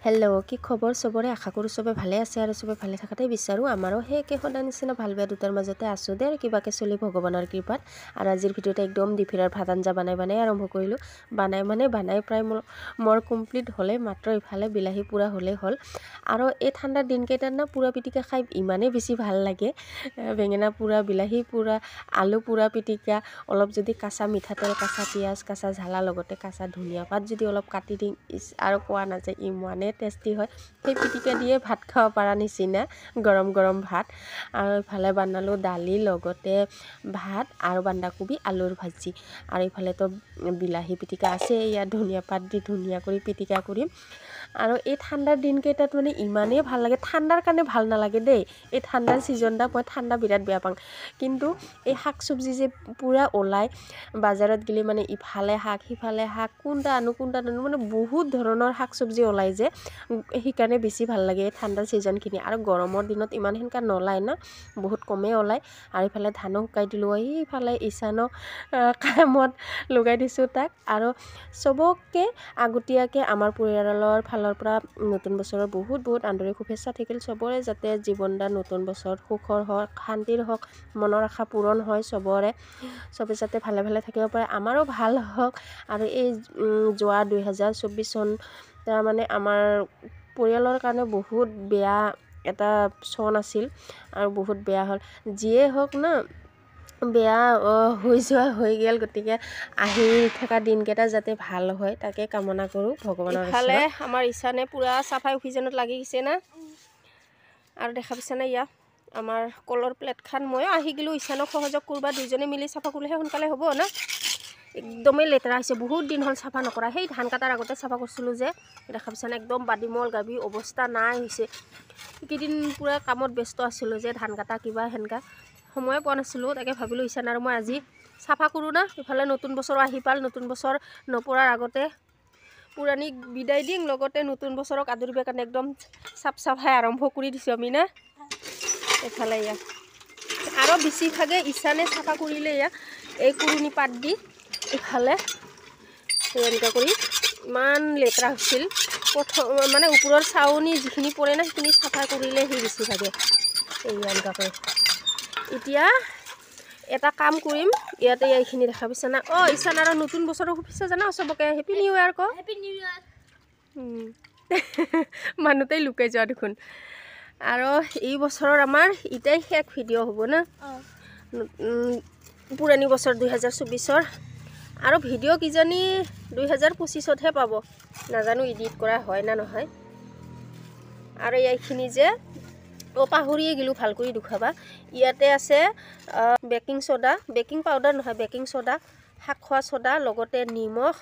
Hello' কি খবৰ চবৰে আশা কৰোঁ চবে ভালে আছে আৰু চবে ভালে থাকাতেই বিচাৰোঁ আমাৰো সেই সদায় নিচিনা ভাল বেয়া দুটাৰ মাজতে আছোঁ দে আৰু কিবাকে চলি ভগৱানৰ কৃপাত আৰু আজিৰ ভিডিঅ'তে একদম ডিফিৰাৰ ভাত আঞ্জা বনাই আৰম্ভ কৰিলোঁ বনাই প্ৰায় মোৰ কমপ্লিট হ'লে মাত্ৰ ইফালে বিলাহী পুৰা হ'লেই হ'ল আৰু এই ঠাণ্ডাৰ দিনকেইটাত না পুৰা পিটিকা খাই ইমানেই বেছি ভাল লাগে বেঙেনা পুৰা বিলাহী পুৰা আলু পুৰা পিটিকা অলপ যদি কাঁচা মিঠাতেল কাঁচা পিঁয়াজ কাঁচা জ্বালা লগতে কাঁচা ধনিয়া পাত যদি অলপ কাটি দিং আৰু কোৱা নাযায় ইমানে টেষ্টি হয় সেই পিটিকা দিয়ে ভাত খাব পৰা নিচিনা গৰম গৰম ভাত আৰু ইফালে বনালোঁ দালি লগতে ভাত আৰু বন্ধাকবি আলুৰ ভাজি আৰু ইফালে তো বিলাহী পিটিকা আছে ইয়াত ধনিয়া পাত দি ধুনীয়া কৰি পিটিকা কৰিম আৰু এই ঠাণ্ডাৰ দিনকেইটাত মানে ইমানেই ভাল লাগে ঠাণ্ডাৰ কাৰণে ভাল নালাগে দেই এই ঠাণ্ডাৰ ছিজনটা মই ঠাণ্ডা বিৰাট বেয়া পাওঁ কিন্তু এই শাক চব্জি যে পুৰা ওলায় বাজাৰত গ'লে মানে ইফালে শাক সিফালে শাক কোনটা আনো মানে বহুত ধৰণৰ শাক চব্জি ওলাই যে সেইকাৰণে বেছি ভাল লাগে এই ঠাণ্ডাৰ ছিজনখিনি আৰু গৰমৰ দিনত ইমান সেনেকা নোলায় না বহুত কমেই ওলায় আৰু ইফালে ধানো শুকাই দিলোঁ এইফালে ঈশানক কামত লগাই দিছোঁ তাক আৰু চবকে আগতীয়াকৈ আমাৰ পৰিয়ালৰ ফালৰ পৰা নতুন বছৰৰ বহুত আন্তৰিক শুভেচ্ছা থাকিল চবৰে যাতে জীৱনদান নতুন বছৰত সুখৰ হওক শান্তিৰ হওক মনৰ আশা পূৰণ হয় চবে যাতে ভালে থাকিব পাৰে আমাৰো ভাল হওক আৰু এই যোৱা 2024 চন মানে আমাৰ পৰিয়ালৰ কাৰণে বহুত বেয়া এটা চন আছিল আৰু বহুত বেয়া হ'ল যিয়ে হওক না বেয়া হৈ গ'ল গতিকে আহি থকা দিনকেইটা যাতে ভাল হয় তাকে কামনা কৰোঁ ভগৱানৰ ওচৰত ইফালে আমাৰ ঈশানে পুৰা চাফাই অভিযানত লাগি গৈছে না আৰু দেখা পাইছে না ইয়াত আমাৰ কলৰ প্লেটখন ময়ো আহি গ'লোঁ ঈশানক সহযোগ কৰবা দুইজনে মিলি চাফা কৰিলেহে সোনকালে হ'ব না একদমেই লেতেৰা হৈছে বহুত দিন হ'ল চাফা নকৰা সেই ধান কাটাৰ আগতে চাফা কৰিছিলোঁ যে দেখা পাইছে না একদম বাদিমল গাবি অৱস্থা নাই হৈছে এইকেইদিন পুৰা কামত ব্যস্ত আছিলোঁ যে ধান কাটা কিবা সেনেকা সময়ে পোৱা নাছিলোঁ তাকে ভাবিলোঁ ঈশান আৰু মই আজি চাফা কৰোঁ না ইফালে নতুন বছৰো আহি পাল নতুন বছৰ নপৰাৰ আগতে পুৰাণিক বিদায় দিং লগতে নতুন বছৰক আদৰিবৰ কাৰণে একদম চাফাই আৰম্ভ কৰি দিছোঁ আমি না এফালে ইয়াত আৰু বেছিভাগে ঈশানে চাফা কৰিলে ইয়াত এই কুৰুণি পাত দি ইফালে এনেকুৱা কৰি ইমান লেতেৰা হৈছিল প্ৰথম মানে ওপৰৰ চাউনি যিখিনি পৰে না সেইখিনি চাফা কৰিলে সি বেছিভাগে এই এনেকুৱাকৈ এতিয়া এটা কাম কৰিম ইয়াতে এইখিনি দেখা পাইছা না ঈশান আৰু নতুন বছৰৰ শুভেচ্ছা জানা চবকে হেপী নিউ ইয়াৰ ক হেপী নিউ ইয়াৰ মানুহতেই লুকাই যোৱা দেখোন আৰু এই বছৰৰ আমাৰ এটাই শেষ ভিডিঅ' হ'ব না পুৰণি বছৰ 2024ৰ আৰু ভিডিঅ' কিজানি 2025তহে পাব নাজানো এডিট কৰা হয় না নহয় আৰু এইখিনি যে পাহৰিয়ে গ'লোঁ ভাল কৰি দুখাবা ইয়াতে আছে বেকিং পাউডাৰ নহয় বেকিং ছ'ডা শাক খোৱা ছ'ডা লগতে নিমখ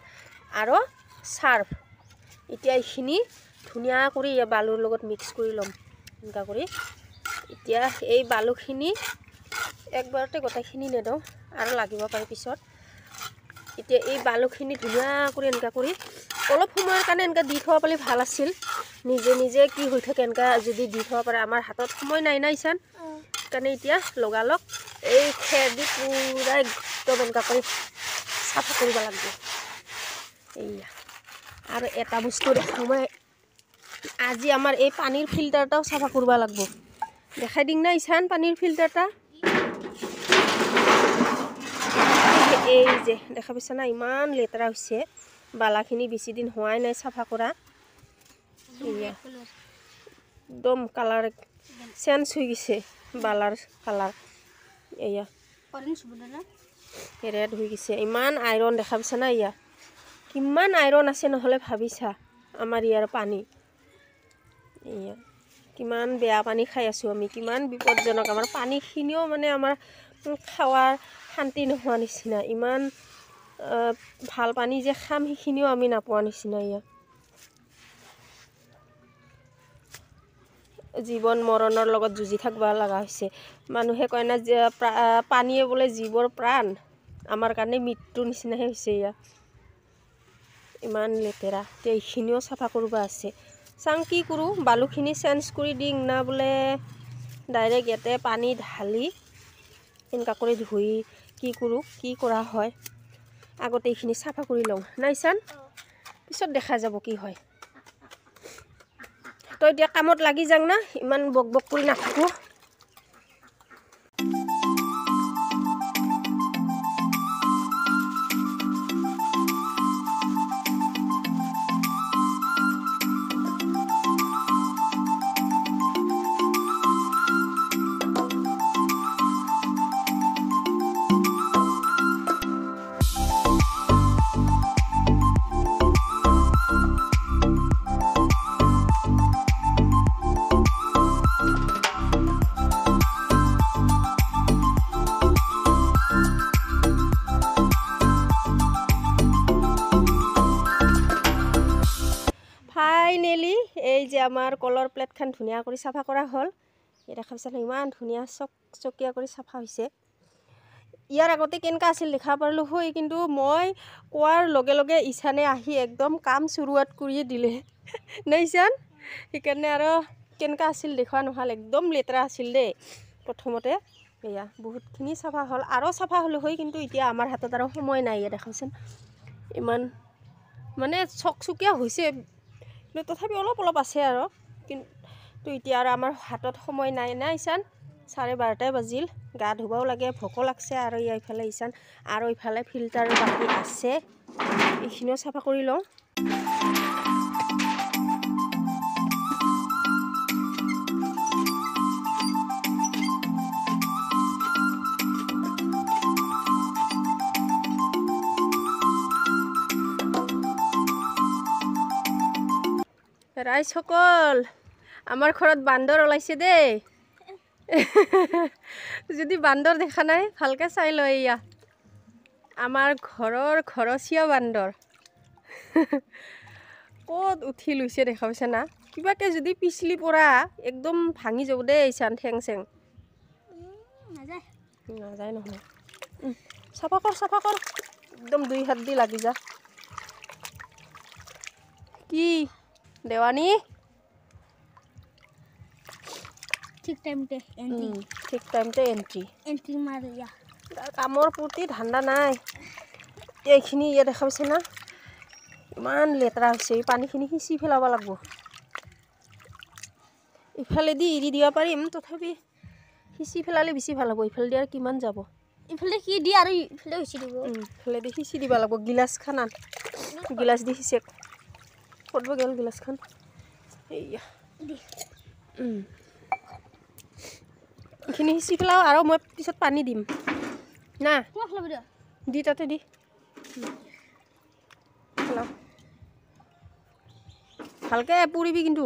আৰু চাৰ্ফ এতিয়া এইখিনি ধুনীয়া কৰি বালুৰ লগত মিক্স কৰি ল'ম এনেকুৱা কৰি এতিয়া এই বালুখিনি একবাৰতে গোটেইখিনি নেদওঁ আৰু লাগিব পাৰে পিছত এতিয়া এই বালুখিনি ধুনীয়া কৰি এনেকুৱা কৰি অলপ সময়ৰ কাৰণে এনেকুৱা দি থোৱা পালে ভাল আছিল নিজে কি হৈ থাকে এনেকুৱা যদি দি থোৱা পাৰে আমাৰ হাতত সময় নাই না ঈশান সেইকাৰণে এতিয়া লগালগ এই খেৰ দি পুৰা একদম এনেকুৱা কৰি চাফা কৰিব লাগিব এইয়া আৰু এটা বস্তু দেখাওঁ মই আজি আমাৰ এই পানীৰ ফিল্টাৰটাও চাফা কৰিব লাগিব দেখাই দিং না ঈশান পানীৰ ফিল্টাৰটা এই যে দেখা পাইছা না ইমান লেতেৰা হৈছে বালাখিনি বেছি দিন হোৱাই নাই চাফা কৰা একদম কালাৰ চেঞ্জ হৈ গৈছে বালাৰ কালাৰ এয়া ৰেড হৈ গৈছে ইমান আইৰণ দেখা পাইছা না ইয়া কিমান আইৰণ আছে নহ'লে ভাবিছা আমাৰ ইয়াৰ পানী এয়া কিমান বেয়া পানী খাই আছোঁ আমি কিমান বিপদজনক আমাৰ পানীখিনিও মানে আমাৰ খাৱাৰ শান্তি নোহোৱা নিচিনা ইমান ভাল পানী যে খাম সেইখিনিও আমি নাপোৱা নিচিনা ইয়াত জীৱন মৰণৰ লগত যুঁজি থাকিব লগা হৈছে মানুহে কয় না যে পানীয়ে বোলে জীৱৰ প্ৰাণ আমাৰ কাৰণে মৃত্যুৰ নিচিনাহে হৈছে ইয়াত ইমান লেতেৰা এতিয়া এইখিনিও চাফা কৰিব আছে চাং কি কৰোঁ বালুখিনি চেঞ্জ কৰি দিং না বোলে ডাইৰেক্ট ইয়াতে পানী ঢালি এনেকুৱা কৰি ধুই কি কৰোঁ কি কৰা হয় আগতে এইখিনি চাফা কৰি লওঁ না ঈশান পিছত দেখা যাব কি হয় ভালকৈ এতিয়া কামত লাগি যাং না, ইমান বক বক কৰি নাথাকোঁ। ফাইনেলি এই যে আমাৰ কলৰ প্লেটখন ধুনীয়া কৰি চাফা কৰা হ'ল। এই দেখা পাইছে ইমান ধুনীয়া চকচকীয়া কৰি চাফা হৈছে। ইয়াৰ আগতে কেনেকুৱা আছিল দেখা পাৰিলোঁ হয়, কিন্তু মই কোৱাৰ লগে লগে ঈশানে আহি একদম কাম চুৰুৱাত কৰিয়ে দিলে নে ঈশান? সেইকাৰণে আৰু কেনেকুৱা আছিল দেখুৱা নহ'ল, একদম লেতেৰা আছিল দেই প্ৰথমতে। এয়া বহুতখিনি চাফা হ'ল, আৰু চাফা হ'লে হয়, কিন্তু এতিয়া আমাৰ হাতত আৰু সময় নাই। ইয়াত দেখাচোন ইমান মানে চকচকীয়া হৈছে, তথাপি অলপ অলপ আছে আৰু, কিন্তু এতিয়া আৰু আমাৰ হাতত সময় নাই না ঈশান। 12:30 বাজিল, গা ধুবাও লাগে, ভোকো লাগছে। আৰু ইফালে ঈশান আৰু ইফালে ফিল্টাৰ বাকী আছে, এইখিনিও চাফা কৰি লওঁ। ৰাইজসকল, আমাৰ ঘৰত বান্দৰ ওলাইছে দেই। যদি বান্দৰ দেখা নাই ভালকৈ চাই লয়, এয়া আমাৰ ঘৰৰ ঘৰচীয়া বান্দৰ। ক'ত উঠি লৈছে দেখা পাইছে না? কিবাকে যদি পিছলি পৰা একদম ভাঙি যাব দেই ঈশান, ঠেং চেং নাযায় নহয়। চাফা কৰ চাফা কৰ, একদম 2 হাত দি লাগি যা। কি দেৱানী? ঠিক টাইমতে এন্ট্ৰি মাৰিয়া। কামৰ প্ৰতি ধান্দা নাই। এইখিনি ইয়াত দেখা পাইছে না, ইমান লেতেৰা হৈছে। এই পানীখিনি সিঁচি পেলাব লাগিব। ইফালেদি এৰি দিব পাৰিম, তথাপি সিঁচি পেলালে বেছি ভাল হ'ব। ইফালেদি আৰু কিমান যাব, ইফালে কি দি আৰু ইফালে সিঁচি দিব। ইফালেদি সিঁচি দিব লাগিব। গিলাচখন আন, গিলাচ দি সিঁচে। ক'ত গ'ল গিলাচখন? এইয়া এইখিনি সিঁচি পেলাওঁ, আৰু মই পিছত পানী দিম না। দি তাতে দি পেলাওঁ, ভালকৈ পুৰিবি কিন্তু।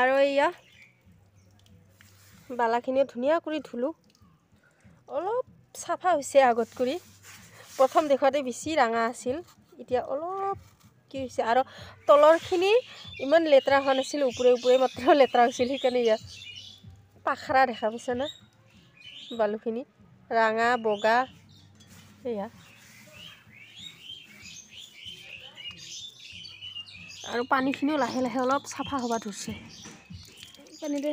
আৰু এয়া বালাখিনিও ধুনীয়া কৰি ধুলোঁ, অলপ চাফা হৈছে আগত কৰি। প্ৰথম দেখুৱাতে বেছি ৰঙা আছিল, এতিয়া অলপ কি হৈছে। আৰু তলৰখিনি ইমান লেতেৰা হোৱা নাছিল, ওপৰে ওপৰে মাত্ৰ লেতেৰা হৈছিল। সেইকাৰণে ইয়াত পাখৰা দেখা পাইছে না, বালুখিনি ৰঙা বগা। এয়া আৰু পানীখিনিও লাহে লাহে অলপ চাফা হ'ব ধৰিছে। পানীটো